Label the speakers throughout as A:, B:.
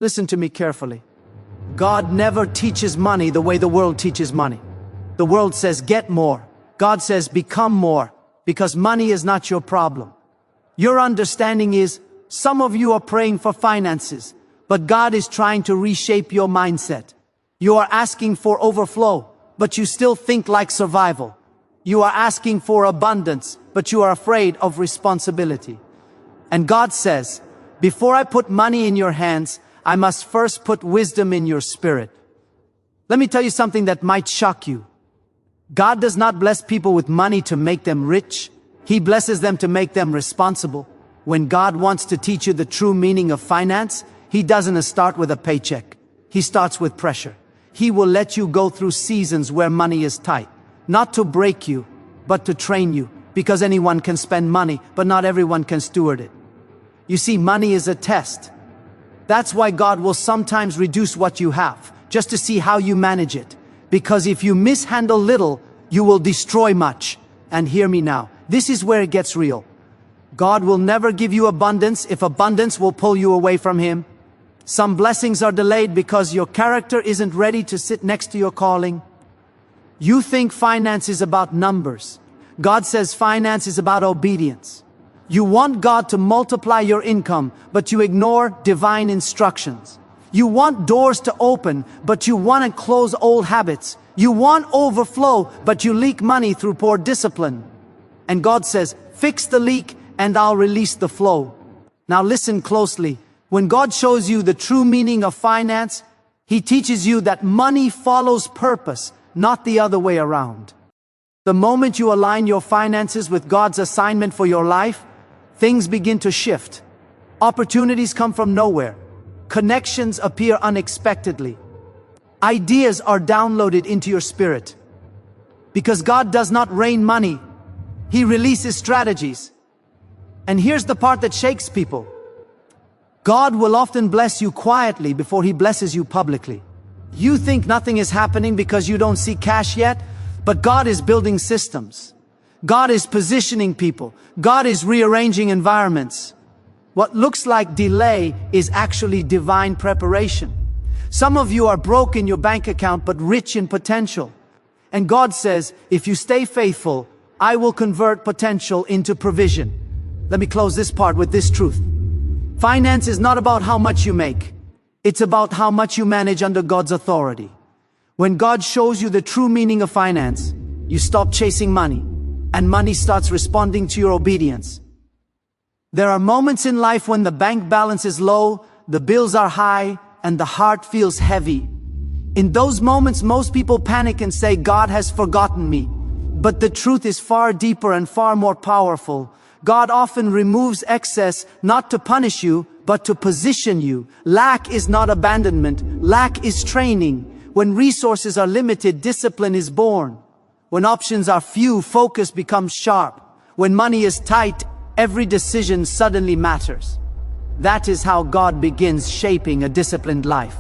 A: Listen to me carefully. God never teaches money the way the world teaches money. The world says get more. God says become more, because money is not your problem. Your understanding is, some of you are praying for finances, but God is trying to reshape your mindset. You are asking for overflow, but you still think like survival. You are asking for abundance, but you are afraid of responsibility. And God says, before I put money in your hands, I must first put wisdom in your spirit. Let me tell you something that might shock you. God does not bless people with money to make them rich. He blesses them to make them responsible. When God wants to teach you the true meaning of finance, He doesn't start with a paycheck. He starts with pressure. He will let you go through seasons where money is tight, not to break you, but to train you, because anyone can spend money, but not everyone can steward it. You see, money is a test. That's why God will sometimes reduce what you have, just to see how you manage it. Because if you mishandle little, you will destroy much. And hear me now, this is where it gets real. God will never give you abundance if abundance will pull you away from Him. Some blessings are delayed because your character isn't ready to sit next to your calling. You think finance is about numbers. God says finance is about obedience. You want God to multiply your income, but you ignore divine instructions. You want doors to open, but you want to close old habits. You want overflow, but you leak money through poor discipline. And God says, fix the leak and I'll release the flow. Now listen closely. When God shows you the true meaning of finance, He teaches you that money follows purpose, not the other way around. The moment you align your finances with God's assignment for your life, things begin to shift. Opportunities come from nowhere. Connections appear unexpectedly. Ideas are downloaded into your spirit. Because God does not rain money, He releases strategies. And here's the part that shakes people. God will often bless you quietly before He blesses you publicly. You think nothing is happening because you don't see cash yet, but God is building systems. God is positioning people. God is rearranging environments. What looks like delay is actually divine preparation. Some of you are broke in your bank account but rich in potential. And God says, if you stay faithful, I will convert potential into provision. Let me close this part with this truth. Finance is not about how much you make. It's about how much you manage under God's authority. When God shows you the true meaning of finance, you stop chasing money, and money starts responding to your obedience. There are moments in life when the bank balance is low, the bills are high, and the heart feels heavy. In those moments, most people panic and say, God has forgotten me. But the truth is far deeper and far more powerful. God often removes excess, not to punish you, but to position you. Lack is not abandonment. Lack is training. When resources are limited, discipline is born. When options are few, focus becomes sharp. When money is tight, every decision suddenly matters. That is how God begins shaping a disciplined life.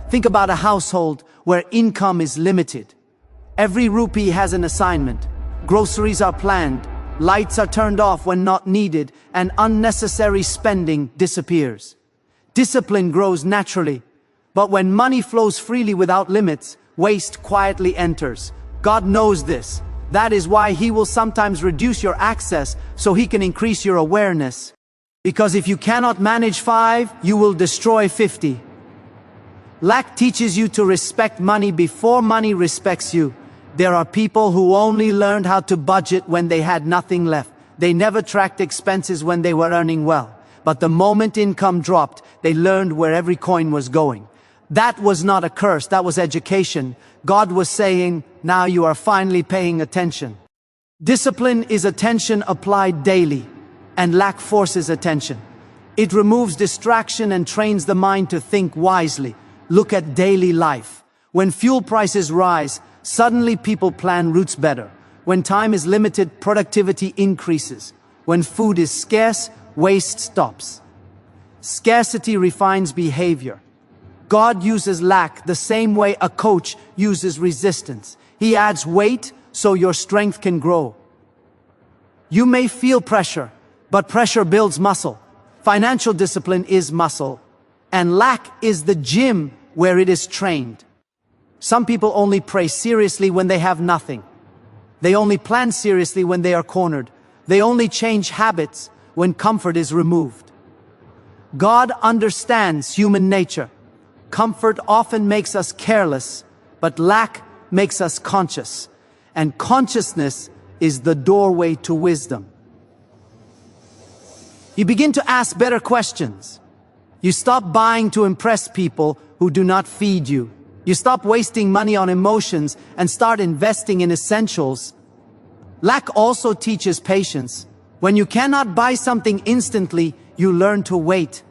A: Think about a household where income is limited. Every rupee has an assignment. Groceries are planned. Lights are turned off when not needed, and unnecessary spending disappears. Discipline grows naturally. But when money flows freely without limits, waste quietly enters. God knows this. That is why He will sometimes reduce your access so He can increase your awareness. Because if you cannot manage 5, you will destroy 50. Lack teaches you to respect money before money respects you. There are people who only learned how to budget when they had nothing left. They never tracked expenses when they were earning well. But the moment income dropped, they learned where every coin was going. That was not a curse, that was education. God was saying, now you are finally paying attention. Discipline is attention applied daily, and lack forces attention. It removes distraction and trains the mind to think wisely. Look at daily life. When fuel prices rise, suddenly people plan routes better. When time is limited, productivity increases. When food is scarce, waste stops. Scarcity refines behavior. God uses lack the same way a coach uses resistance. He adds weight so your strength can grow. You may feel pressure, but pressure builds muscle. Financial discipline is muscle. and lack is the gym where it is trained. Some people only pray seriously when they have nothing. They only plan seriously when they are cornered. They only change habits when comfort is removed. God understands human nature. Comfort often makes us careless, but lack makes us conscious. And consciousness is the doorway to wisdom. You begin to ask better questions. You stop buying to impress people who do not feed you. You stop wasting money on emotions and start investing in essentials. Lack also teaches patience. When you cannot buy something instantly, you learn to wait.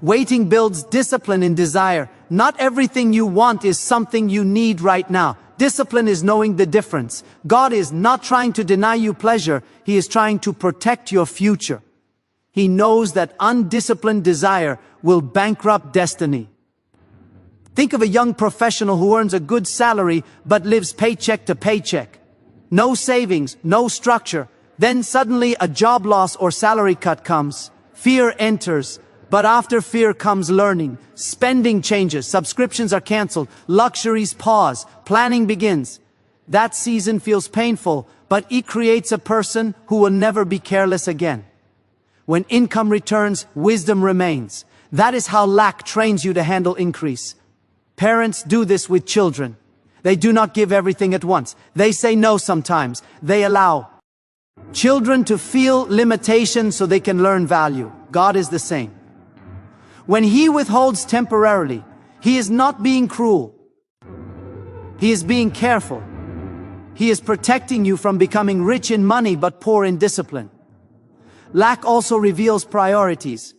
A: Waiting builds discipline in desire. Not everything you want is something you need right now. Discipline is knowing the difference. God is not trying to deny you pleasure. He is trying to protect your future. He knows that undisciplined desire will bankrupt destiny. Think of a young professional who earns a good salary but lives paycheck to paycheck. No savings, no structure. Then suddenly a job loss or salary cut comes. Fear enters. But after fear comes learning. Spending changes. Subscriptions are canceled. Luxuries pause. Planning begins. That season feels painful, but it creates a person who will never be careless again. When income returns, wisdom remains. That is how lack trains you to handle increase. Parents do this with children. They do not give everything at once. They say no sometimes. They allow children to feel limitation so they can learn value. God is the same. When He withholds temporarily, He is not being cruel. He is being careful. He is protecting you from becoming rich in money but poor in discipline. Lack also reveals priorities.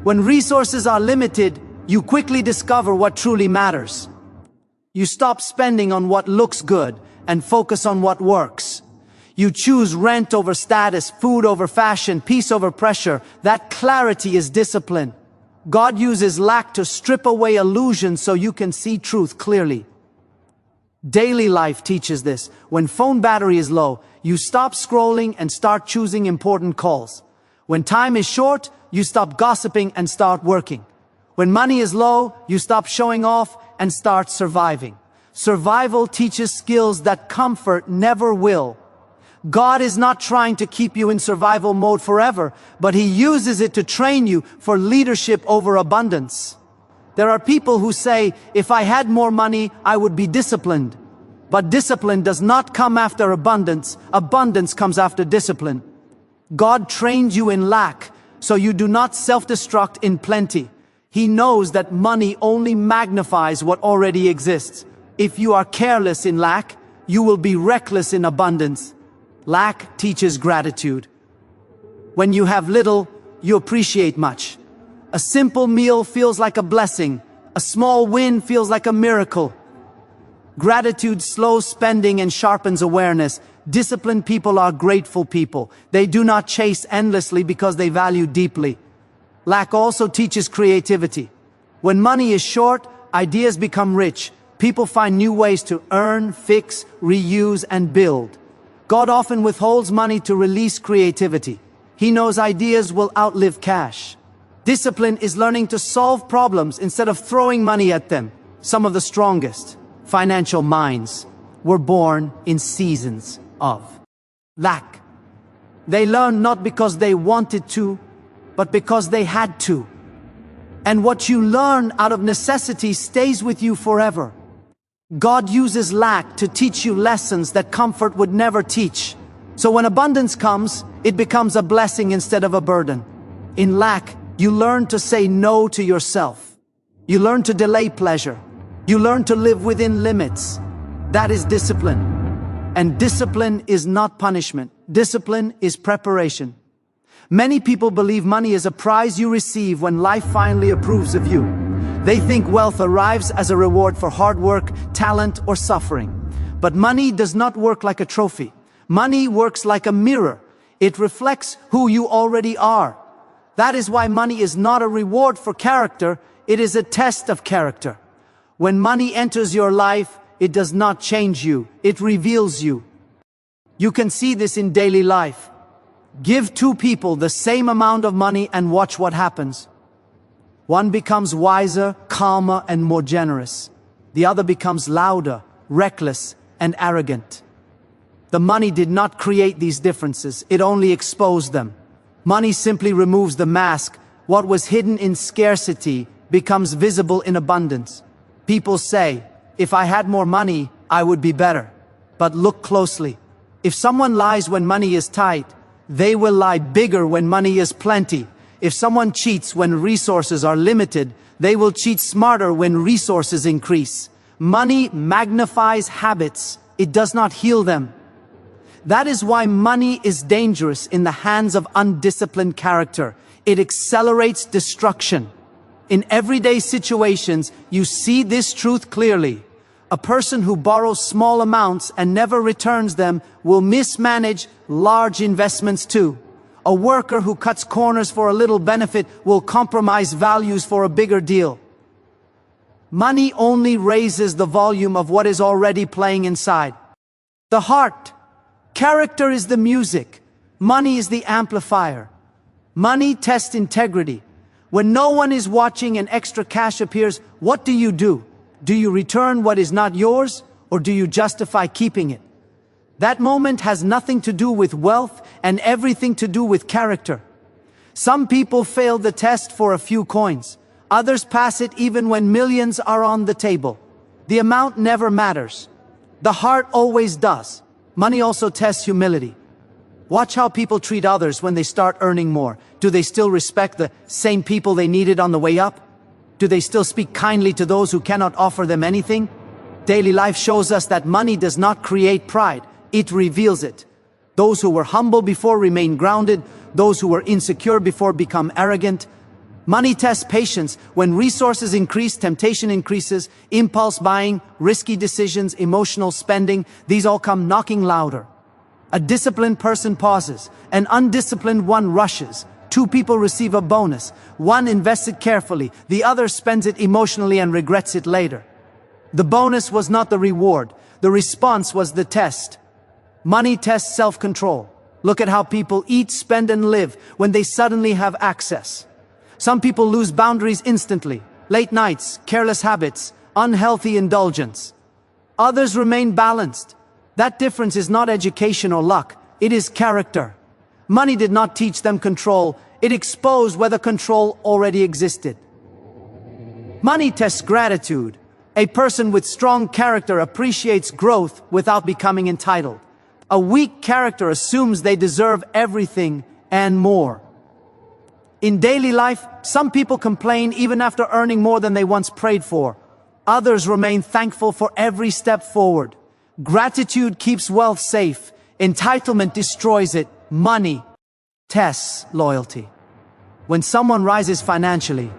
A: When resources are limited, you quickly discover what truly matters. You stop spending on what looks good and focus on what works. You choose rent over status, food over fashion, peace over pressure. That clarity is discipline. God uses lack to strip away illusions so you can see truth clearly. Daily life teaches this. When phone battery is low, you stop scrolling and start choosing important calls. When time is short, you stop gossiping and start working. When money is low, you stop showing off and start surviving. Survival teaches skills that comfort never will. God is not trying to keep you in survival mode forever, but He uses it to train you for leadership over abundance. There are people who say, if I had more money, I would be disciplined. But discipline does not come after abundance. Abundance comes after discipline. God trained you in lack, so you do not self-destruct in plenty. He knows that money only magnifies what already exists. If you are careless in lack, you will be reckless in abundance. Lack teaches gratitude. When you have little, you appreciate much. A simple meal feels like a blessing. A small win feels like a miracle. Gratitude slows spending and sharpens awareness. Disciplined people are grateful people. They do not chase endlessly because they value deeply. Lack also teaches creativity. When money is short, ideas become rich. People find new ways to earn, fix, reuse, and build. God often withholds money to release creativity. He knows ideas will outlive cash. Discipline is learning to solve problems instead of throwing money at them. Some of the strongest financial minds were born in seasons of lack. They learned not because they wanted to, but because they had to. And what you learn out of necessity stays with you forever. God uses lack to teach you lessons that comfort would never teach. So when abundance comes, it becomes a blessing instead of a burden. In lack, you learn to say no to yourself. You learn to delay pleasure. You learn to live within limits. That is discipline. And discipline is not punishment. Discipline is preparation. Many people believe money is a prize you receive when life finally approves of you. They think wealth arrives as a reward for hard work, talent, or suffering. But money does not work like a trophy. Money works like a mirror. It reflects who you already are. That is why money is not a reward for character, it is a test of character. When money enters your life, it does not change you, it reveals you. You can see this in daily life. Give two people the same amount of money and watch what happens. One becomes wiser, calmer, and more generous. The other becomes louder, reckless, and arrogant. The money did not create these differences, it only exposed them. Money simply removes the mask. What was hidden in scarcity becomes visible in abundance. People say, if I had more money, I would be better. But look closely. If someone lies when money is tight, they will lie bigger when money is plenty. If someone cheats when resources are limited, they will cheat smarter when resources increase. Money magnifies habits. It does not heal them. That is why money is dangerous in the hands of undisciplined character. It accelerates destruction. In everyday situations, you see this truth clearly. A person who borrows small amounts and never returns them will mismanage large investments too. A worker who cuts corners for a little benefit will compromise values for a bigger deal. Money only raises the volume of what is already playing inside. The heart. Character is the music. Money is the amplifier. Money tests integrity. When no one is watching and extra cash appears, what do? Do you return what is not yours, or do you justify keeping it? That moment has nothing to do with wealth and everything to do with character. Some people fail the test for a few coins. Others pass it even when millions are on the table. The amount never matters. The heart always does. Money also tests humility. Watch how people treat others when they start earning more. Do they still respect the same people they needed on the way up? Do they still speak kindly to those who cannot offer them anything? Daily life shows us that money does not create pride. It reveals it. Those who were humble before remain grounded. Those who were insecure before become arrogant. Money tests patience. When resources increase, temptation increases. Impulse buying, risky decisions, emotional spending, these all come knocking louder. A disciplined person pauses. An undisciplined one rushes. Two people receive a bonus. One invests it carefully. The other spends it emotionally and regrets it later. The bonus was not the reward. The response was the test. Money tests self-control. Look at how people eat, spend, and live when they suddenly have access. Some people lose boundaries instantly. Late nights, careless habits, unhealthy indulgence. Others remain balanced. That difference is not education or luck. It is character. Money did not teach them control. It exposed whether control already existed. Money tests gratitude. A person with strong character appreciates growth without becoming entitled. A weak character assumes they deserve everything and more. In daily life, some people complain even after earning more than they once prayed for. Others remain thankful for every step forward. Gratitude keeps wealth safe. Entitlement destroys it. Money tests loyalty. When someone rises financially,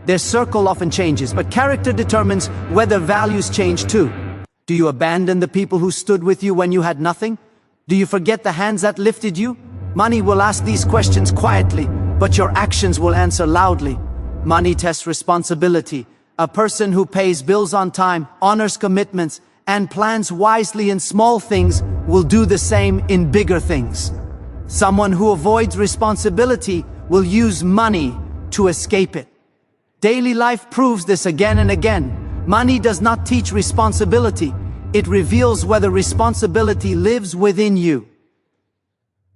A: their circle often changes, but character determines whether values change too. Do you abandon the people who stood with you when you had nothing? Do you forget the hands that lifted you? Money will ask these questions quietly, but your actions will answer loudly. Money tests responsibility. A person who pays bills on time, honors commitments, and plans wisely in small things will do the same in bigger things. Someone who avoids responsibility will use money to escape it. Daily life proves this again and again. Money does not teach responsibility. It reveals whether responsibility lives within you.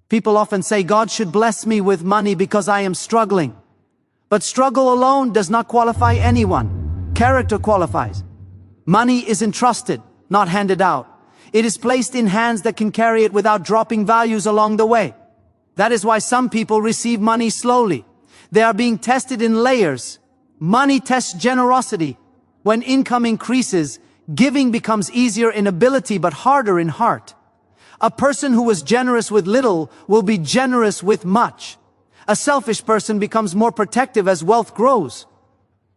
A: People often say, God should bless me with money because I am struggling. But struggle alone does not qualify anyone. Character qualifies. Money is entrusted, not handed out. It is placed in hands that can carry it without dropping values along the way. That is why some people receive money slowly. They are being tested in layers. Money tests generosity. When income increases, giving becomes easier in ability but harder in heart. A person who was generous with little will be generous with much. A selfish person becomes more protective as wealth grows.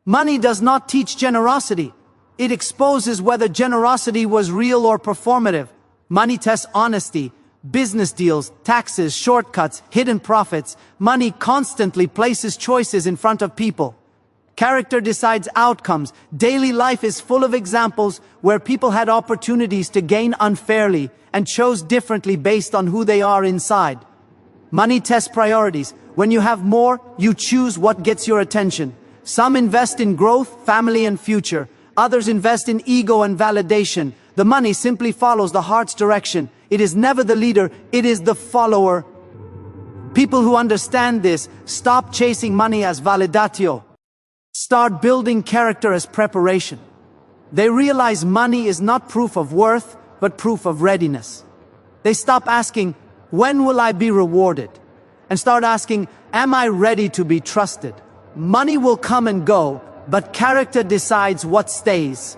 A: Money does not teach generosity. It exposes whether generosity was real or performative. Money tests honesty, business deals, taxes, shortcuts, hidden profits. Money constantly places choices in front of people. Character decides outcomes. Daily life is full of examples where people had opportunities to gain unfairly and chose differently based on who they are inside. Money tests priorities. When you have more, you choose what gets your attention. Some invest in growth, family and future. Others invest in ego and validation. The money simply follows the heart's direction. It is never the leader, it is the follower. People who understand this stop chasing money as validatio. Start building character as preparation. They realize money is not proof of worth, but proof of readiness. They stop asking, when will I be rewarded? And start asking, am I ready to be trusted? Money will come and go, but character decides what stays.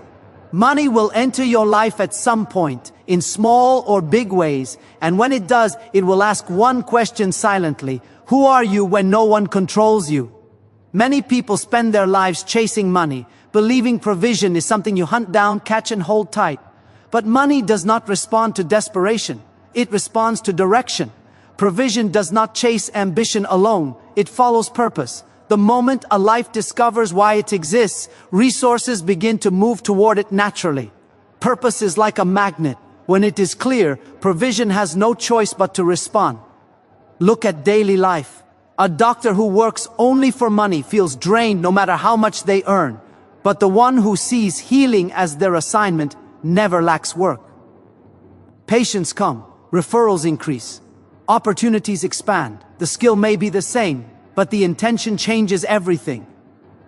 A: Money will enter your life at some point, in small or big ways, and when it does, it will ask one question silently: who are you when no one controls you? Many people spend their lives chasing money, believing provision is something you hunt down, catch and hold tight. But money does not respond to desperation, it responds to direction. Provision does not chase ambition alone, it follows purpose. The moment a life discovers why it exists, resources begin to move toward it naturally. Purpose is like a magnet. When it is clear, provision has no choice but to respond. Look at daily life. A doctor who works only for money feels drained no matter how much they earn. But the one who sees healing as their assignment never lacks work. Patients come, referrals increase, opportunities expand. The skill may be the same, but the intention changes everything.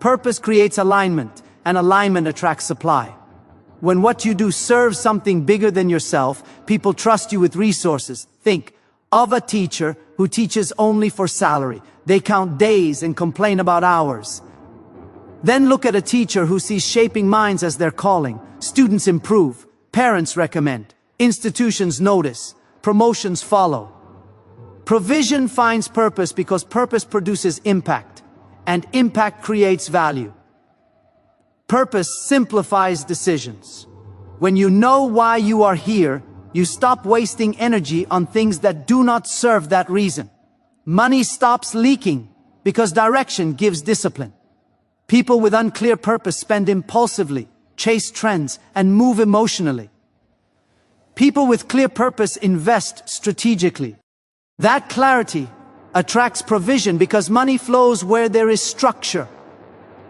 A: Purpose creates alignment, and alignment attracts supply. When what you do serves something bigger than yourself, people trust you with resources. Think of a teacher who teaches only for salary. They count days and complain about hours. Then look at a teacher who sees shaping minds as their calling. Students improve, parents recommend, institutions notice, promotions follow. Provision finds purpose because purpose produces impact, and impact creates value. Purpose simplifies decisions. When you know why you are here, you stop wasting energy on things that do not serve that reason. Money stops leaking because direction gives discipline. People with unclear purpose spend impulsively, chase trends, and move emotionally. People with clear purpose invest strategically. That clarity attracts provision because money flows where there is structure.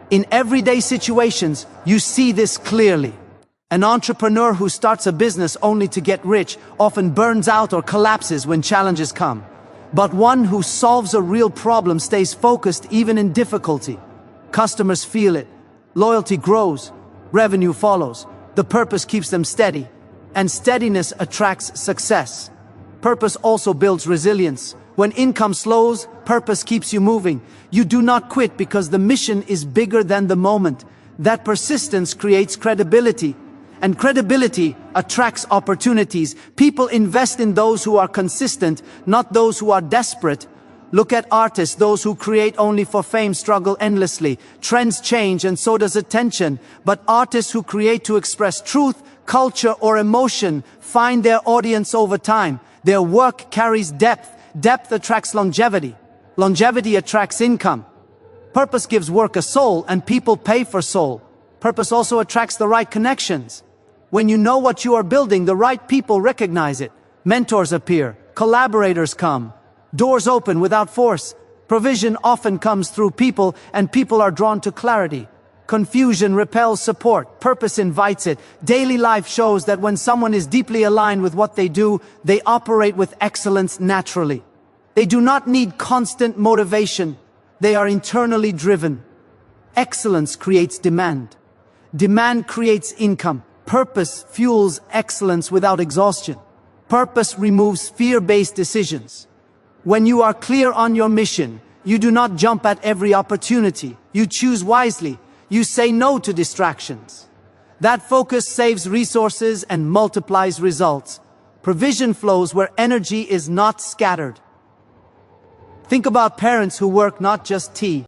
A: In everyday situations, you see this clearly. An entrepreneur who starts a business only to get rich often burns out or collapses when challenges come. But one who solves a real problem stays focused even in difficulty. Customers feel it, loyalty grows, revenue follows, the purpose keeps them steady, and steadiness attracts success. Purpose also builds resilience. When income slows, purpose keeps you moving. You do not quit because the mission is bigger than the moment. That persistence creates credibility, and credibility attracts opportunities. People invest in those who are consistent, not those who are desperate. Look at artists. Those who create only for fame struggle endlessly. Trends change and so does attention. But artists who create to express truth, culture, or emotion find their audience over time. Their work carries depth. Depth attracts longevity. Longevity attracts income. Purpose gives work a soul, and people pay for soul. Purpose also attracts the right connections. When you know what you are building, the right people recognize it. Mentors appear. Collaborators come. Doors open without force. Provision often comes through people, and people are drawn to clarity. Confusion repels support. Purpose invites it. Daily life shows that when someone is deeply aligned with what they do, they operate with excellence naturally. They do not need constant motivation. They are internally driven. Excellence creates demand. Demand creates income. Purpose fuels excellence without exhaustion. Purpose removes fear-based decisions. When you are clear on your mission, you do not jump at every opportunity. You choose wisely. You say no to distractions. That focus saves resources and multiplies results. Provision flows where energy is not scattered. Think about parents who work not just to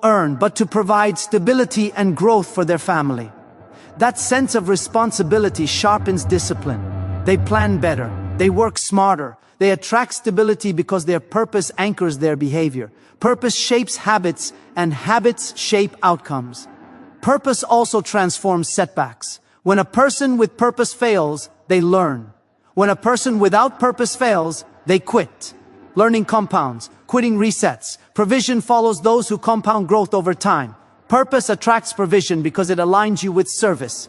A: earn, but to provide stability and growth for their family. That sense of responsibility sharpens discipline. They plan better. They work smarter. They attract stability because their purpose anchors their behavior. Purpose shapes habits, and habits shape outcomes. Purpose also transforms setbacks. When a person with purpose fails, they learn. When a person without purpose fails, they quit. Learning compounds, quitting resets. Provision follows those who compound growth over time. Purpose attracts provision because it aligns you with service.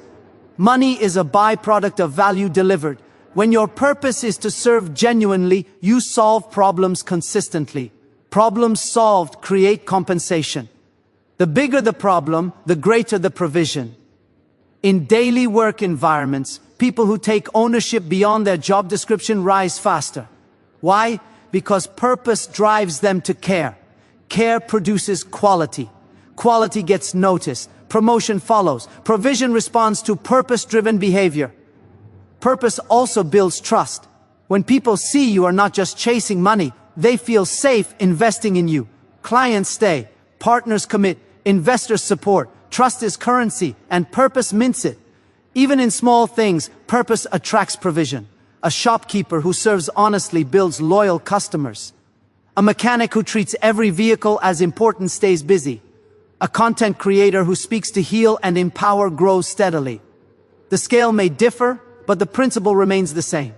A: Money is a byproduct of value delivered. When your purpose is to serve genuinely, you solve problems consistently. Problems solved create compensation. The bigger the problem, the greater the provision. In daily work environments, people who take ownership beyond their job description rise faster. Why? Because purpose drives them to care. Care produces quality. Quality gets noticed. Promotion follows. Provision responds to purpose-driven behavior. Purpose also builds trust. When people see you are not just chasing money, they feel safe investing in you. Clients stay, partners commit, investors support. Trust is currency, and purpose mints it. Even in small things, purpose attracts provision. A shopkeeper who serves honestly builds loyal customers. A mechanic who treats every vehicle as important stays busy. A content creator who speaks to heal and empower grows steadily. The scale may differ, but the principle remains the same.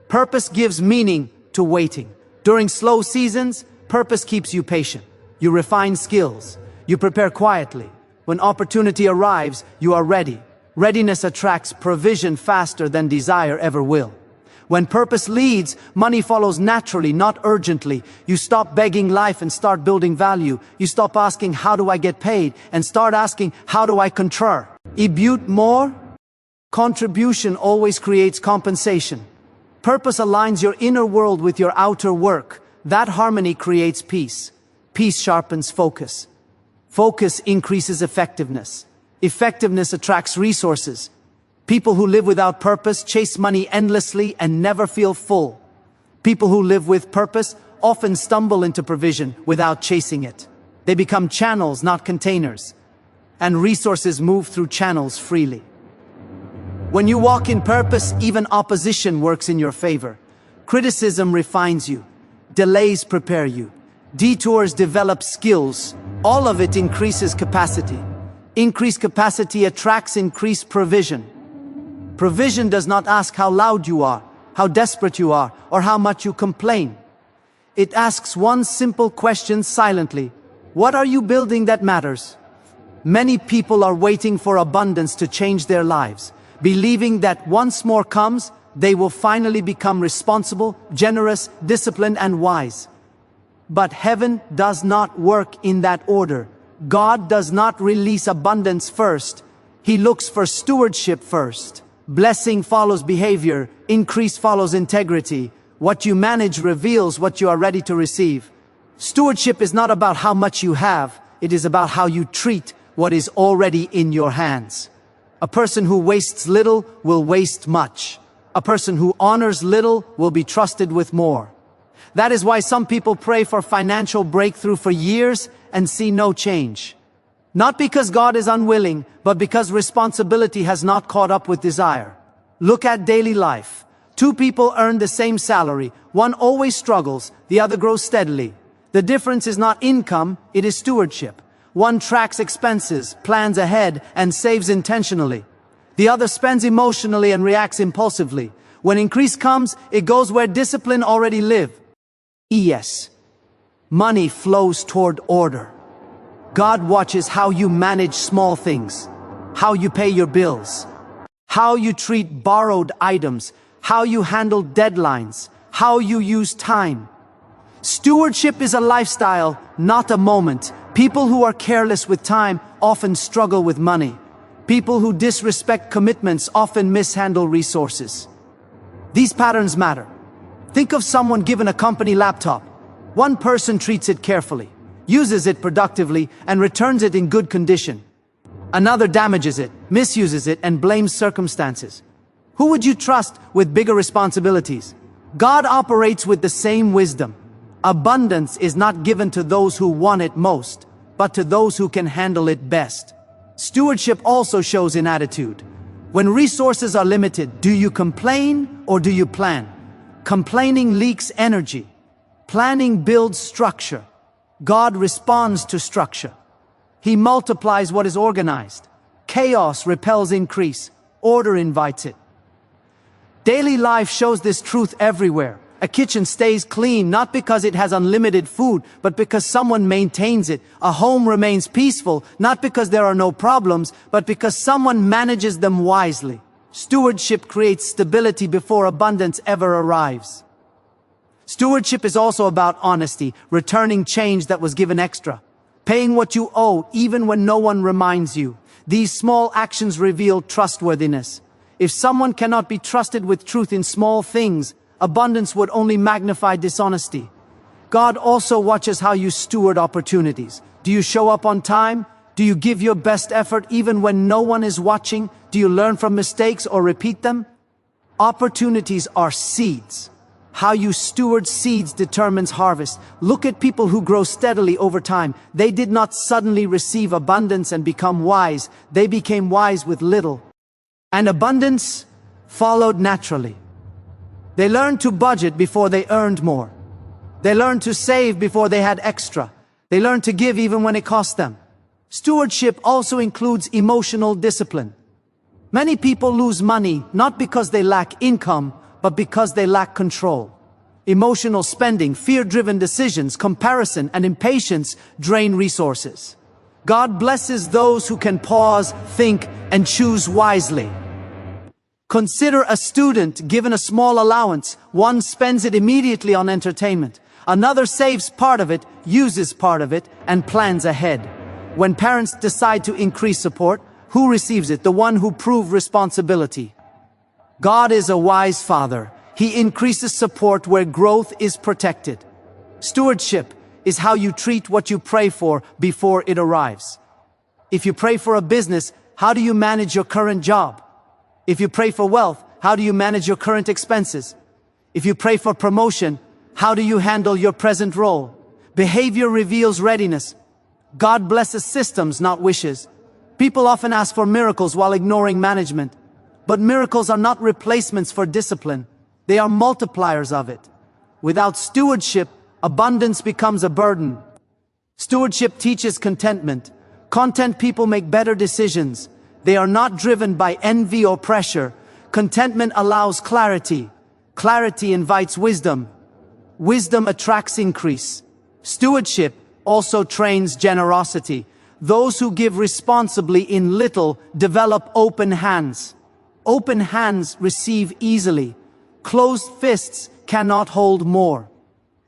A: Purpose gives meaning to waiting. During slow seasons, purpose keeps you patient. You refine skills. You prepare quietly. When opportunity arrives, you are ready. Readiness attracts provision faster than desire ever will. When purpose leads, money follows naturally, not urgently. You stop begging life and start building value. You stop asking, how do I get paid? And start asking, how do I contribute more? Contribution always creates compensation. Purpose aligns your inner world with your outer work. That harmony creates peace. Peace sharpens focus. Focus increases effectiveness. Effectiveness attracts resources. People who live without purpose chase money endlessly and never feel full. People who live with purpose often stumble into provision without chasing it. They become channels, not containers. And resources move through channels freely. When you walk in purpose, even opposition works in your favor. Criticism refines you. Delays prepare you. Detours develop skills. All of it increases capacity. Increased capacity attracts increased provision. Provision does not ask how loud you are, how desperate you are, or how much you complain. It asks one simple question silently. What are you building that matters? Many people are waiting for abundance to change their lives, believing that once more comes, they will finally become responsible, generous, disciplined, and wise. But heaven does not work in that order. God does not release abundance first. He looks for stewardship first. Blessing follows behavior. Increase follows integrity. What you manage reveals what you are ready to receive. Stewardship is not about how much you have. It is about how you treat what is already in your hands. A person who wastes little will waste much. A person who honors little will be trusted with more. That is why some people pray for financial breakthrough for years and see no change. Not because God is unwilling, but because responsibility has not caught up with desire. Look at daily life. Two people earn the same salary. One always struggles, the other grows steadily. The difference is not income, it is stewardship. One tracks expenses, plans ahead, and saves intentionally. The other spends emotionally and reacts impulsively. When increase comes, it goes where discipline already lives. Yes. Money flows toward order. God watches how you manage small things, how you pay your bills, how you treat borrowed items, how you handle deadlines, how you use time. Stewardship is a lifestyle, not a moment. People who are careless with time often struggle with money. People who disrespect commitments often mishandle resources. These patterns matter. Think of someone given a company laptop. One person treats it carefully, uses it productively, and returns it in good condition. Another damages it, misuses it, and blames circumstances. Who would you trust with bigger responsibilities? God operates with the same wisdom. Abundance is not given to those who want it most, but to those who can handle it best. Stewardship also shows in attitude. When resources are limited, do you complain or do you plan? Complaining leaks energy. Planning builds structure. God responds to structure. He multiplies what is organized. Chaos repels increase. Order invites it. Daily life shows this truth everywhere. A kitchen stays clean not because it has unlimited food, but because someone maintains it. A home remains peaceful not because there are no problems, but because someone manages them wisely. Stewardship creates stability before abundance ever arrives. Stewardship is also about honesty, returning change that was given extra, paying what you owe even when no one reminds you. These small actions reveal trustworthiness. If someone cannot be trusted with truth in small things, abundance would only magnify dishonesty. God also watches how you steward opportunities. Do you show up on time? Do you give your best effort even when no one is watching? Do you learn from mistakes or repeat them? Opportunities are seeds. How you steward seeds determines harvest. Look at people who grow steadily over time. They did not suddenly receive abundance and become wise. They became wise with little. And abundance followed naturally. They learned to budget before they earned more. They learned to save before they had extra. They learned to give even when it cost them. Stewardship also includes emotional discipline. Many people lose money not because they lack income, but because they lack control. Emotional spending, fear-driven decisions, comparison, and impatience drain resources. God blesses those who can pause, think, and choose wisely. Consider a student given a small allowance. One spends it immediately on entertainment. Another saves part of it, uses part of it, and plans ahead. When parents decide to increase support, who receives it? The one who proved responsibility. God is a wise father. He increases support where growth is protected. Stewardship is how you treat what you pray for before it arrives. If you pray for a business, how do you manage your current job? If you pray for wealth, how do you manage your current expenses? If you pray for promotion, how do you handle your present role? Behavior reveals readiness. God blesses systems, not wishes. People often ask for miracles while ignoring management. But miracles are not replacements for discipline. They are multipliers of it. Without stewardship, abundance becomes a burden. Stewardship teaches contentment. Content people make better decisions. They are not driven by envy or pressure. Contentment allows clarity. Clarity invites wisdom. Wisdom attracts increase. Stewardship also trains generosity. Those who give responsibly in little develop open hands. Open hands receive easily. Closed fists cannot hold more.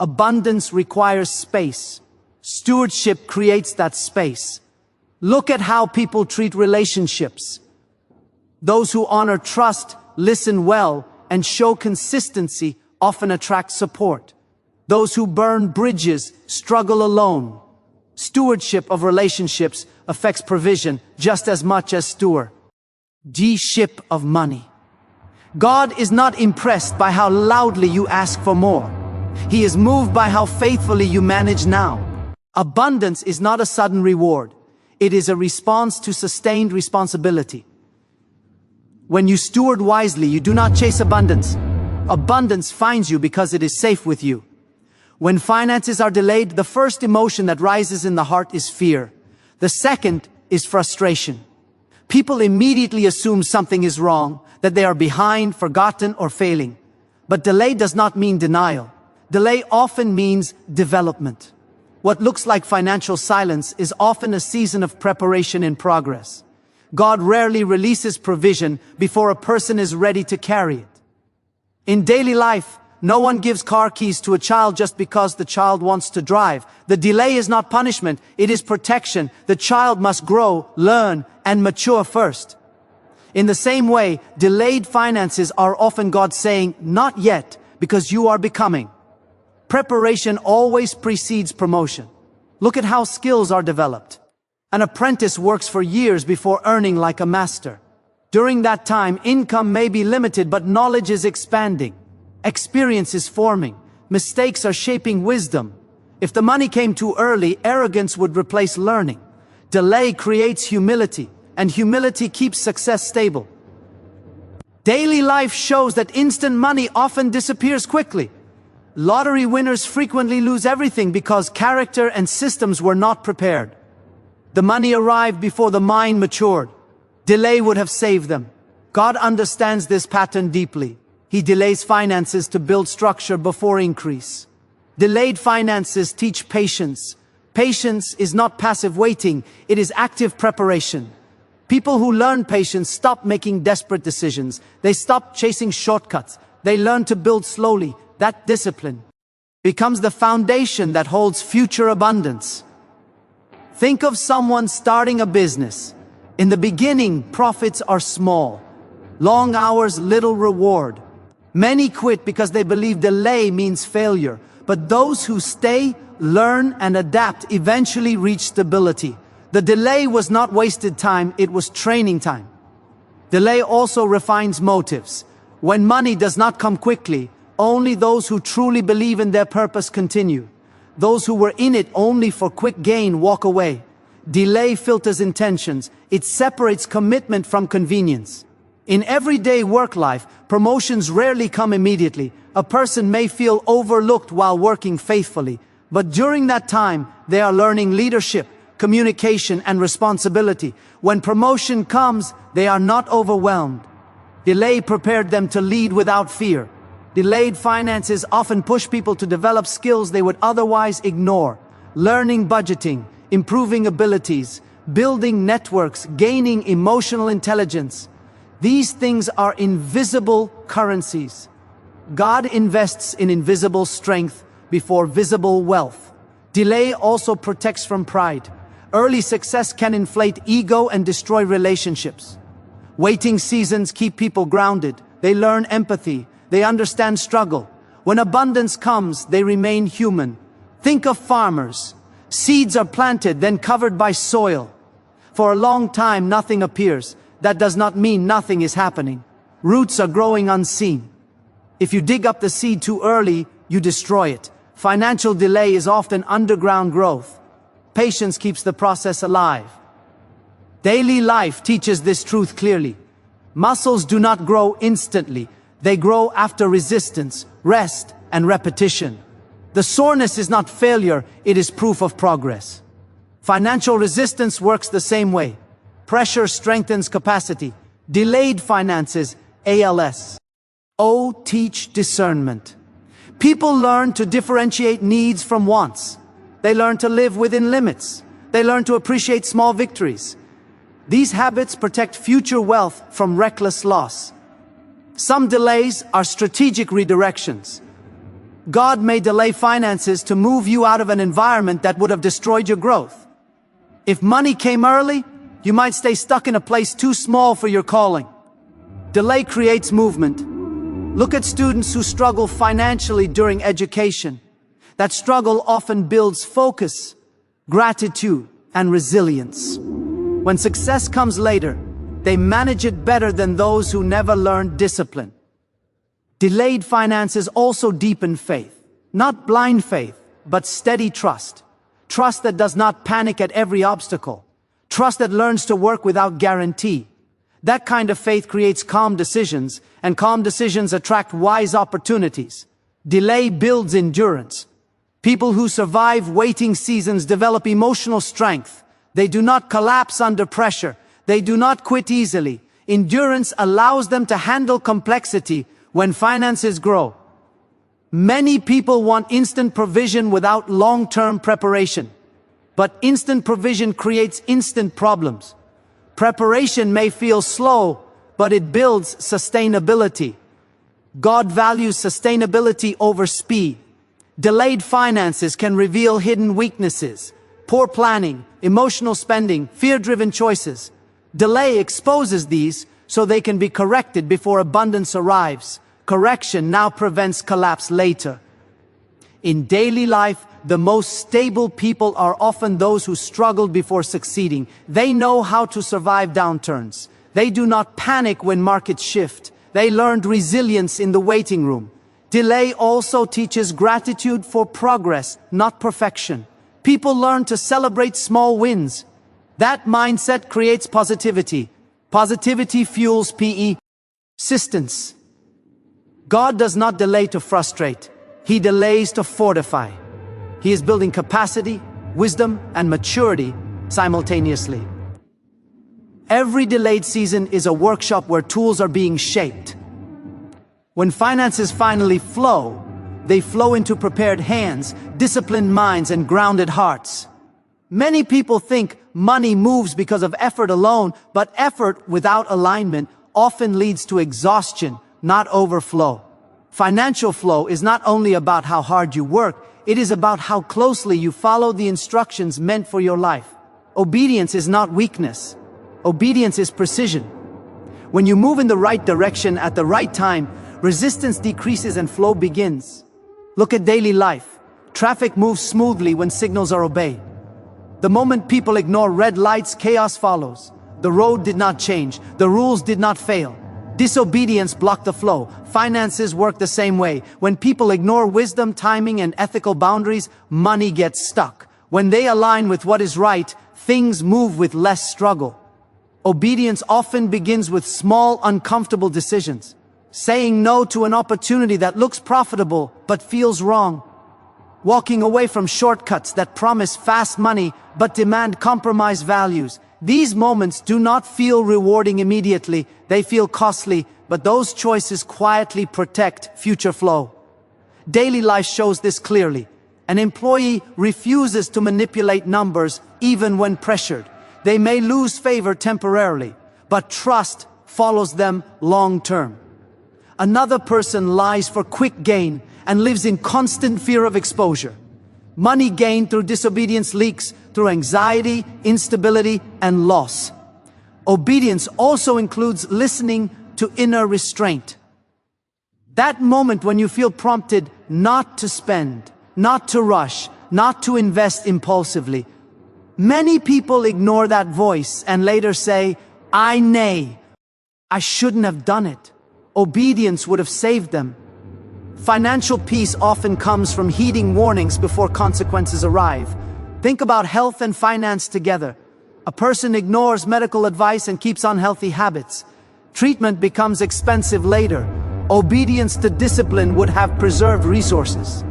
A: Abundance requires space. Stewardship creates that space. Look at how people treat relationships. Those who honor trust, listen well, and show consistency often attract support. Those who burn bridges struggle alone. Stewardship of relationships affects provision just as much as stewardship of money. God is not impressed by how loudly you ask for more. He is moved by how faithfully you manage now. Abundance is not a sudden reward. It is a response to sustained responsibility. When you steward wisely, you do not chase abundance. Abundance finds you because it is safe with you. When finances are delayed, the first emotion that rises in the heart is fear. The second is frustration. People immediately assume something is wrong, that they are behind, forgotten, or failing. But delay does not mean denial. Delay often means development. What looks like financial silence is often a season of preparation in progress. God rarely releases provision before a person is ready to carry it. In daily life, no one gives car keys to a child just because the child wants to drive. The delay is not punishment, it is protection. The child must grow, learn, and mature first. In the same way, delayed finances are often God saying, "Not yet, because you are becoming." Preparation always precedes promotion. Look at how skills are developed. An apprentice works for years before earning like a master. During that time, income may be limited, but knowledge is expanding. Experience is forming. Mistakes are shaping wisdom. If the money came too early, arrogance would replace learning. Delay creates humility, and humility keeps success stable. Daily life shows that instant money often disappears quickly. Lottery winners frequently lose everything because character and systems were not prepared. The money arrived before the mind matured. Delay would have saved them. God understands this pattern deeply. He delays finances to build structure before increase. Delayed finances teach patience. Patience is not passive waiting, it is active preparation. People who learn patience stop making desperate decisions. They stop chasing shortcuts. They learn to build slowly. That discipline becomes the foundation that holds future abundance. Think of someone starting a business. In the beginning, profits are small. Long hours, little reward. Many quit because they believe delay means failure. But those who stay, learn, and adapt eventually reach stability. The delay was not wasted time, it was training time. Delay also refines motives. When money does not come quickly, only those who truly believe in their purpose continue. Those who were in it only for quick gain walk away. Delay filters intentions. It separates commitment from convenience. In everyday work life, promotions rarely come immediately. A person may feel overlooked while working faithfully, but during that time, they are learning leadership, communication, and responsibility. When promotion comes, they are not overwhelmed. Delay prepared them to lead without fear. Delayed finances often push people to develop skills they would otherwise ignore. Learning budgeting, improving abilities, building networks, gaining emotional intelligence. These things are invisible currencies. God invests in invisible strength before visible wealth. Delay also protects from pride. Early success can inflate ego and destroy relationships. Waiting seasons keep people grounded. They learn empathy. They understand struggle. When abundance comes, they remain human. Think of farmers. Seeds are planted, then covered by soil. For a long time, nothing appears. That does not mean nothing is happening. Roots are growing unseen. If you dig up the seed too early, you destroy it. Financial delay is often underground growth. Patience keeps the process alive. Daily life teaches this truth clearly. Muscles do not grow instantly. They grow after resistance, rest, and repetition. The soreness is not failure, it is proof of progress. Financial resistance works the same way. Pressure strengthens capacity. Delayed finances, ALS. Teach discernment. People learn to differentiate needs from wants. They learn to live within limits. They learn to appreciate small victories. These habits protect future wealth from reckless loss. Some delays are strategic redirections. God may delay finances to move you out of an environment that would have destroyed your growth. If money came early, you might stay stuck in a place too small for your calling. Delay creates movement. Look at students who struggle financially during education. That struggle often builds focus, gratitude, and resilience. When success comes later, they manage it better than those who never learned discipline. Delayed finances also deepen faith. Not blind faith, but steady trust. Trust that does not panic at every obstacle. Trust that learns to work without guarantee. That kind of faith creates calm decisions, and calm decisions attract wise opportunities. Delay builds endurance. People who survive waiting seasons develop emotional strength. They do not collapse under pressure. They do not quit easily. Endurance allows them to handle complexity when finances grow. Many people want instant provision without long-term preparation. But instant provision creates instant problems. Preparation may feel slow, but it builds sustainability. God values sustainability over speed. Delayed finances can reveal hidden weaknesses. Poor planning, emotional spending, fear-driven choices. Delay exposes these so they can be corrected before abundance arrives. Correction now prevents collapse later. In daily life, the most stable people are often those who struggled before succeeding. They know how to survive downturns. They do not panic when markets shift. They learned resilience in the waiting room. Delay also teaches gratitude for progress, not perfection. People learn to celebrate small wins. That mindset creates positivity. Positivity fuels persistence. God does not delay to frustrate. He delays to fortify. He is building capacity, wisdom, and maturity simultaneously. Every delayed season is a workshop where tools are being shaped. When finances finally flow, they flow into prepared hands, disciplined minds, and grounded hearts. Many people think money moves because of effort alone, but effort without alignment often leads to exhaustion, not overflow. Financial flow is not only about how hard you work, it is about how closely you follow the instructions meant for your life. Obedience is not weakness. Obedience is precision. When you move in the right direction at the right time, resistance decreases and flow begins. Look at daily life. Traffic moves smoothly when signals are obeyed. The moment people ignore red lights, chaos follows. The road did not change. The rules did not fail. Disobedience blocked the flow. Finances work the same way. When people ignore wisdom, timing, and ethical boundaries, money gets stuck. When they align with what is right, things move with less struggle. Obedience often begins with small, uncomfortable decisions. Saying no to an opportunity that looks profitable but feels wrong. Walking away from shortcuts that promise fast money but demand compromised values. These moments do not feel rewarding immediately. They feel costly, but those choices quietly protect future flow. Daily life shows this clearly. An employee refuses to manipulate numbers even when pressured. They may lose favor temporarily, but trust follows them long term. Another person lies for quick gain and lives in constant fear of exposure. Money gained through disobedience leaks through anxiety, instability, and loss. Obedience also includes listening to inner restraint. That moment when you feel prompted not to spend, not to rush, not to invest impulsively. Many people ignore that voice and later say, I shouldn't have done it. Obedience would have saved them. Financial peace often comes from heeding warnings before consequences arrive. Think about health and finance together. A person ignores medical advice and keeps unhealthy habits. Treatment becomes expensive later. Obedience to discipline would have preserved resources.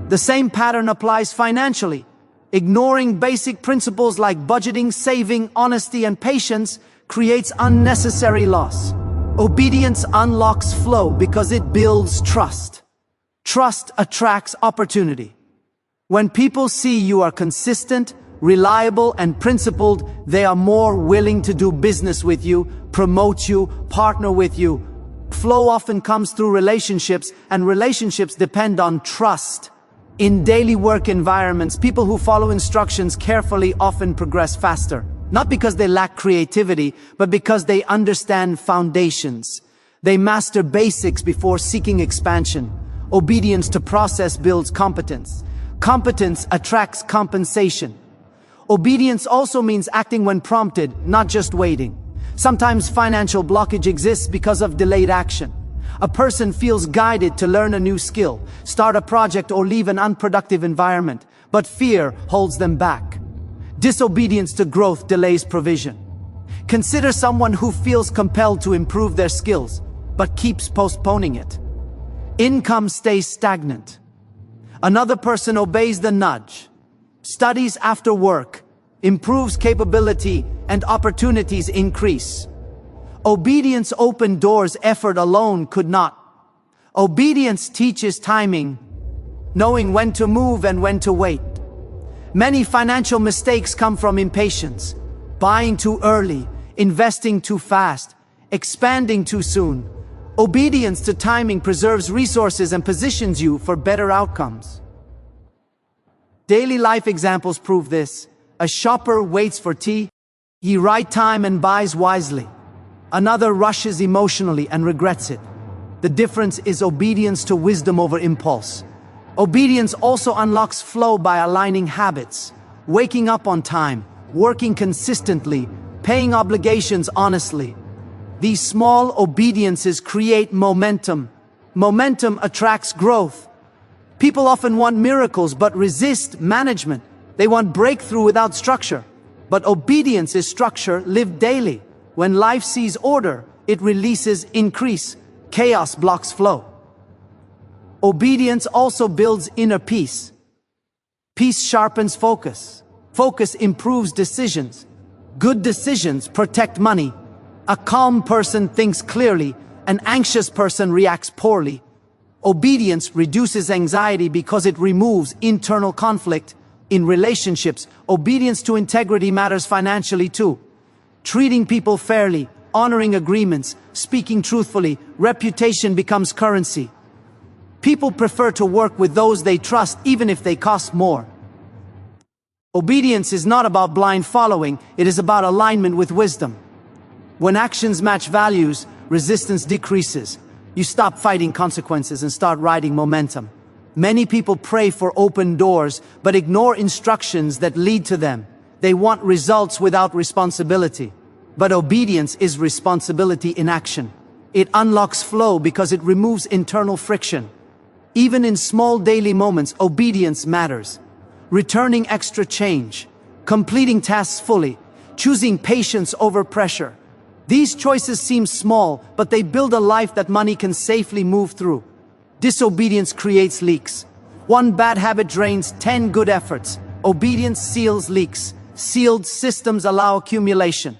A: The same pattern applies financially. Ignoring basic principles like budgeting, saving, honesty, and patience creates unnecessary loss. Obedience unlocks flow because it builds trust. Trust attracts opportunity. When people see you are consistent, reliable, and principled, they are more willing to do business with you, promote you, partner with you. Flow often comes through relationships, and relationships depend on trust. In daily work environments, people who follow instructions carefully often progress faster. Not because they lack creativity, but because they understand foundations. They master basics before seeking expansion. Obedience to process builds competence. Competence attracts compensation. Obedience also means acting when prompted, not just waiting. Sometimes financial blockage exists because of delayed action. A person feels guided to learn a new skill, start a project, or leave an unproductive environment, but fear holds them back. Disobedience to growth delays provision. Consider someone who feels compelled to improve their skills, but keeps postponing it. Income stays stagnant. Another person obeys the nudge, studies after work, improves capability, and opportunities increase. Obedience opens doors effort alone could not. Obedience teaches timing, knowing when to move and when to wait. Many financial mistakes come from impatience, buying too early, investing too fast, expanding too soon. Obedience to timing preserves resources and positions you for better outcomes. Daily life examples prove this. A shopper waits for tea. He right time and buys wisely. Another rushes emotionally and regrets it. The difference is obedience to wisdom over impulse. Obedience also unlocks flow by aligning habits, waking up on time, working consistently, paying obligations honestly. These small obediences create momentum. Momentum attracts growth. People often want miracles but resist management. They want breakthrough without structure. But obedience is structure lived daily. When life sees order, it releases increase. Chaos blocks flow. Obedience also builds inner peace. Peace sharpens focus. Focus improves decisions. Good decisions protect money. A calm person thinks clearly. An anxious person reacts poorly. Obedience reduces anxiety because it removes internal conflict. In relationships, obedience to integrity matters financially too. Treating people fairly, honoring agreements, speaking truthfully, reputation becomes currency. People prefer to work with those they trust even if they cost more. Obedience is not about blind following, it is about alignment with wisdom. When actions match values, resistance decreases. You stop fighting consequences and start riding momentum. Many people pray for open doors, but ignore instructions that lead to them. They want results without responsibility. But obedience is responsibility in action. It unlocks flow because it removes internal friction. Even in small daily moments, obedience matters. Returning extra change, completing tasks fully, choosing patience over pressure. These choices seem small, but they build a life that money can safely move through. Disobedience creates leaks. One bad habit drains 10 good efforts. Obedience seals leaks. Sealed systems allow accumulation.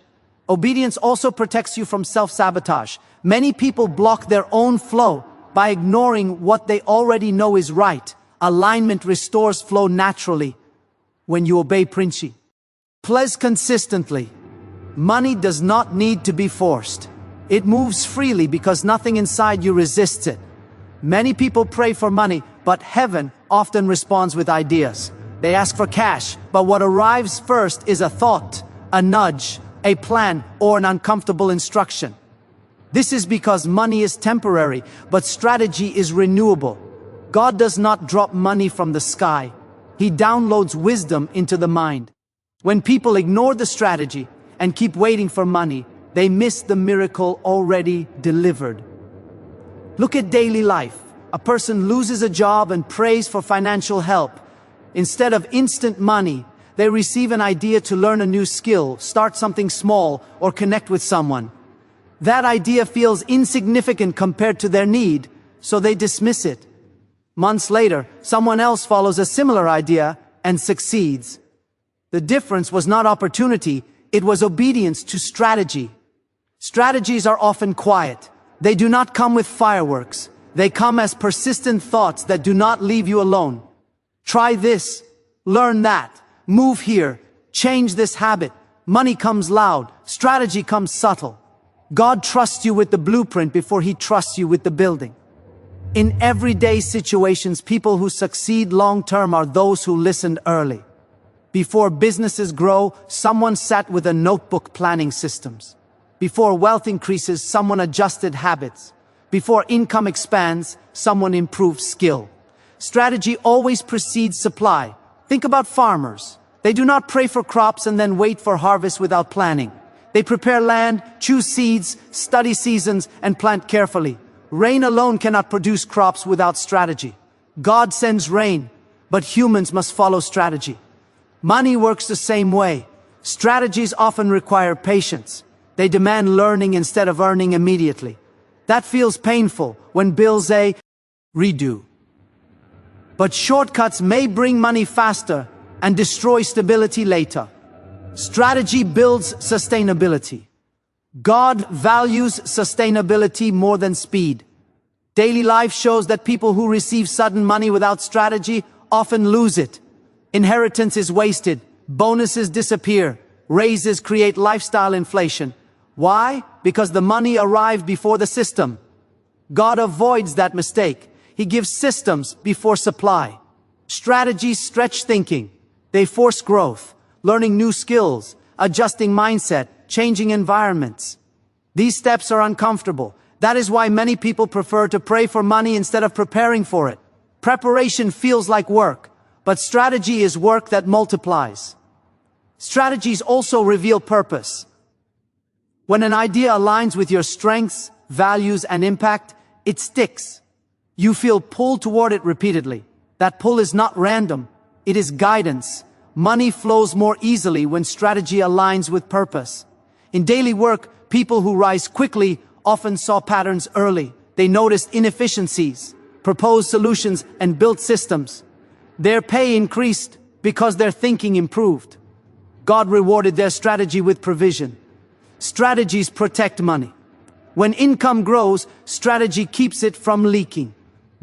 A: Obedience also protects you from self-sabotage. Many people block their own flow by ignoring what they already know is right. Alignment restores flow naturally when you obey principle. Pledge consistently. Money does not need to be forced. It moves freely because nothing inside you resists it. Many people pray for money, but heaven often responds with ideas. They ask for cash, but what arrives first is a thought, a nudge, a plan, or an uncomfortable instruction. This is because money is temporary, but strategy is renewable. God does not drop money from the sky. He downloads wisdom into the mind. When people ignore the strategy and keep waiting for money, they miss the miracle already delivered. Look at daily life. A person loses a job and prays for financial help. Instead of instant money, they receive an idea to learn a new skill, start something small, or connect with someone. That idea feels insignificant compared to their need, so they dismiss it. Months later, someone else follows a similar idea and succeeds. The difference was not opportunity, it was obedience to strategy. Strategies are often quiet. They do not come with fireworks. They come as persistent thoughts that do not leave you alone. Try this, learn that, move here, change this habit. Money comes loud, strategy comes subtle. God trusts you with the blueprint before He trusts you with the building. In everyday situations, people who succeed long-term are those who listened early. Before businesses grow, someone sat with a notebook planning systems. Before wealth increases, someone adjusted habits. Before income expands, someone improves skill. Strategy always precedes supply. Think about farmers. They do not pray for crops and then wait for harvest without planning. They prepare land, choose seeds, study seasons, and plant carefully. Rain alone cannot produce crops without strategy. God sends rain, but humans must follow strategy. Money works the same way. Strategies often require patience. They demand learning instead of earning immediately. That feels painful when bills say, redo. But shortcuts may bring money faster and destroy stability later. Strategy builds sustainability. God values sustainability more than speed. Daily life shows that people who receive sudden money without strategy often lose it. Inheritance is wasted, bonuses disappear, raises create lifestyle inflation. Why? Because the money arrived before the system. God avoids that mistake. He gives systems before supply. Strategies stretch thinking. They force growth, learning new skills, adjusting mindset, changing environments. These steps are uncomfortable. That is why many people prefer to pray for money instead of preparing for it. Preparation feels like work, but strategy is work that multiplies. Strategies also reveal purpose. When an idea aligns with your strengths, values, and impact, it sticks. You feel pulled toward it repeatedly. That pull is not random. It is guidance. Money flows more easily when strategy aligns with purpose. In daily work, people who rise quickly often saw patterns early. They noticed inefficiencies, proposed solutions, and built systems. Their pay increased because their thinking improved. God rewarded their strategy with provision. Strategies protect money. When income grows, strategy keeps it from leaking.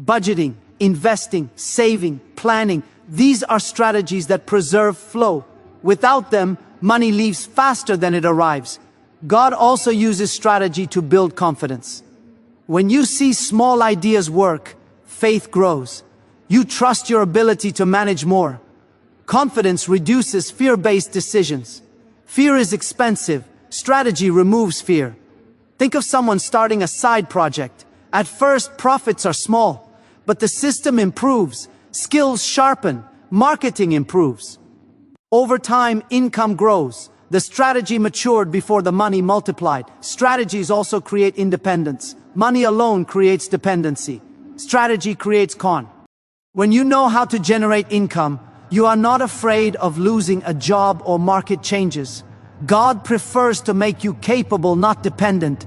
A: Budgeting, investing, saving, planning, these are strategies that preserve flow. Without them, money leaves faster than it arrives. God also uses strategy to build confidence. When you see small ideas work, faith grows. You trust your ability to manage more. Confidence reduces fear-based decisions. Fear is expensive. Strategy removes fear. Think of someone starting a side project. At first, profits are small, but the system improves, skills sharpen, marketing improves. Over time, income grows. The strategy matured before the money multiplied. Strategies also create independence. Money alone creates dependency. Strategy creates con. When you know how to generate income, you are not afraid of losing a job or market changes. God prefers to make you capable, not dependent.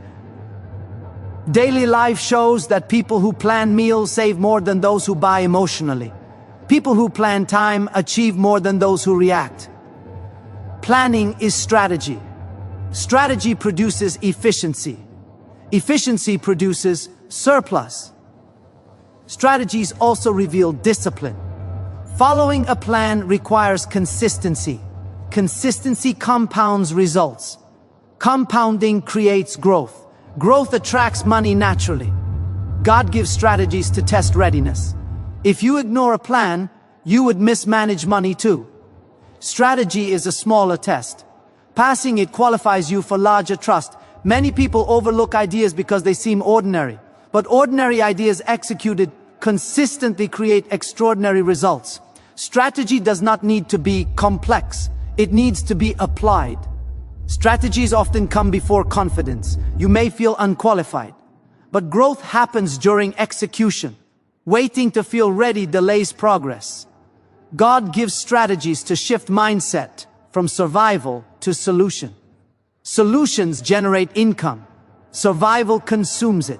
A: Daily life shows that people who plan meals save more than those who buy emotionally. People who plan time achieve more than those who react. Planning is strategy. Strategy produces efficiency. Efficiency produces surplus. Strategies also reveal discipline. Following a plan requires consistency. Consistency compounds results. Compounding creates growth. Growth attracts money naturally. God gives strategies to test readiness. If you ignore a plan, you would mismanage money too. Strategy is a smaller test. Passing it qualifies you for larger trust. Many people overlook ideas because they seem ordinary. But ordinary ideas executed consistently create extraordinary results. Strategy does not need to be complex. It needs to be applied. Strategies often come before confidence. You may feel unqualified. But growth happens during execution. Waiting to feel ready delays progress. God gives strategies to shift mindset from survival to solution. Solutions generate income. Survival consumes it.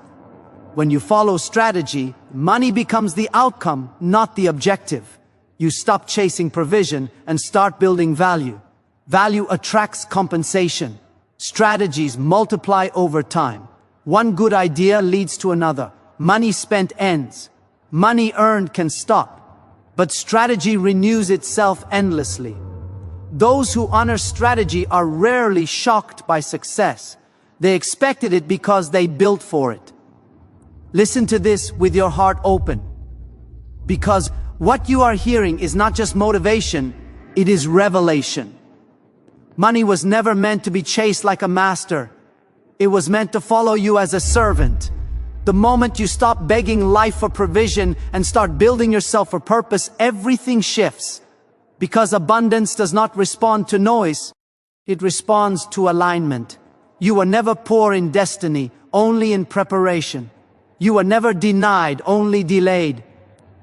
A: When you follow strategy, money becomes the outcome, not the objective. You stop chasing provision and start building value. Value attracts compensation. Strategies multiply over time. One good idea leads to another. Money spent ends. Money earned can stop. But strategy renews itself endlessly. Those who honor strategy are rarely shocked by success. They expected it because they built for it. Listen to this with your heart open. Because what you are hearing is not just motivation, it is revelation. Money was never meant to be chased like a master. It was meant to follow you as a servant. The moment you stop begging life for provision and start building yourself for purpose, everything shifts. Because abundance does not respond to noise, it responds to alignment. You were never poor in destiny, only in preparation. You were never denied, only delayed.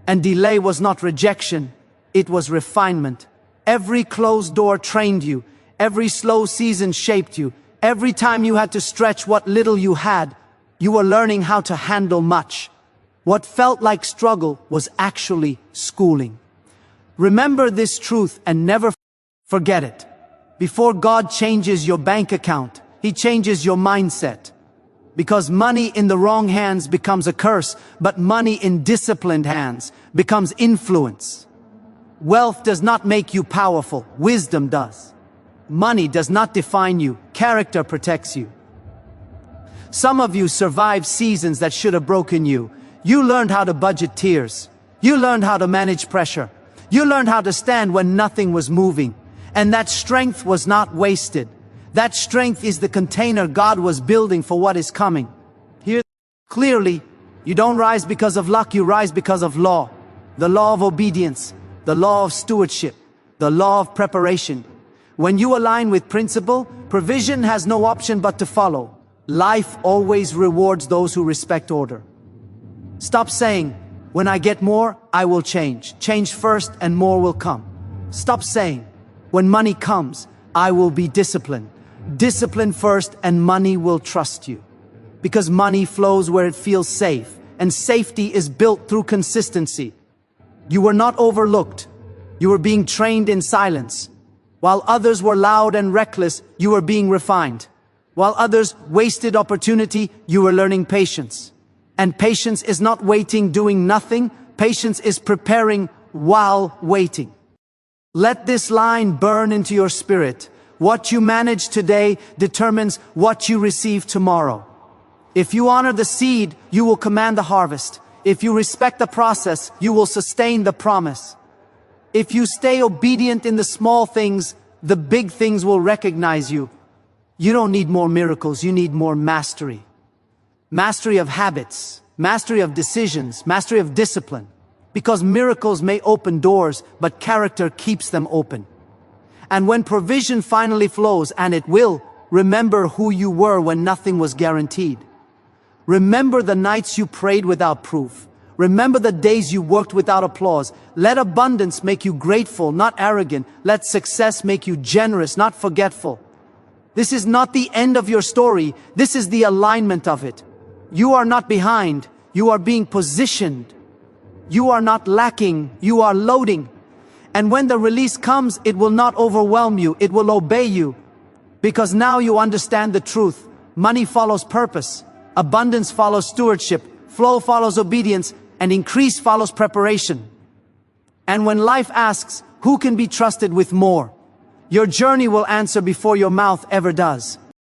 A: And delay was not rejection, it was refinement. Every closed door trained you. Every slow season shaped you. Every time you had to stretch what little you had, you were learning how to handle much. What felt like struggle was actually schooling. Remember this truth and never forget it. Before God changes your bank account, He changes your mindset. Because money in the wrong hands becomes a curse, but money in disciplined hands becomes influence. Wealth does not make you powerful, wisdom does. Money does not define you, character protects you. Some of you survived seasons that should have broken you. You learned how to budget tears. You learned how to manage pressure. You learned how to stand when nothing was moving. And that strength was not wasted. That strength is the container God was building for what is coming. Here, clearly, you don't rise because of luck, you rise because of law. The law of obedience, the law of stewardship, the law of preparation. When you align with principle, provision has no option but to follow. Life always rewards those who respect order. Stop saying, when I get more, I will change. Change first and more will come. Stop saying, when money comes, I will be disciplined. Discipline first and money will trust you. Because money flows where it feels safe, and safety is built through consistency. You were not overlooked. You were being trained in silence. While others were loud and reckless, you were being refined. While others wasted opportunity, you were learning patience. And patience is not waiting, doing nothing. Patience is preparing while waiting. Let this line burn into your spirit. What you manage today determines what you receive tomorrow. If you honor the seed, you will command the harvest. If you respect the process, you will sustain the promise. If you stay obedient in the small things, the big things will recognize you. You don't need more miracles, you need more mastery. Mastery of habits, mastery of decisions, mastery of discipline. Because miracles may open doors, but character keeps them open. And when provision finally flows, and it will, remember who you were when nothing was guaranteed. Remember the nights you prayed without proof. Remember the days you worked without applause. Let abundance make you grateful, not arrogant. Let success make you generous, not forgetful. This is not the end of your story. This is the alignment of it. You are not behind. You are being positioned. You are not lacking. You are loading. And when the release comes, it will not overwhelm you. It will obey you. Because now you understand the truth. Money follows purpose. Abundance follows stewardship. Flow follows obedience. And increase follows preparation. And when life asks, who can be trusted with more? Your journey will answer before your mouth ever does.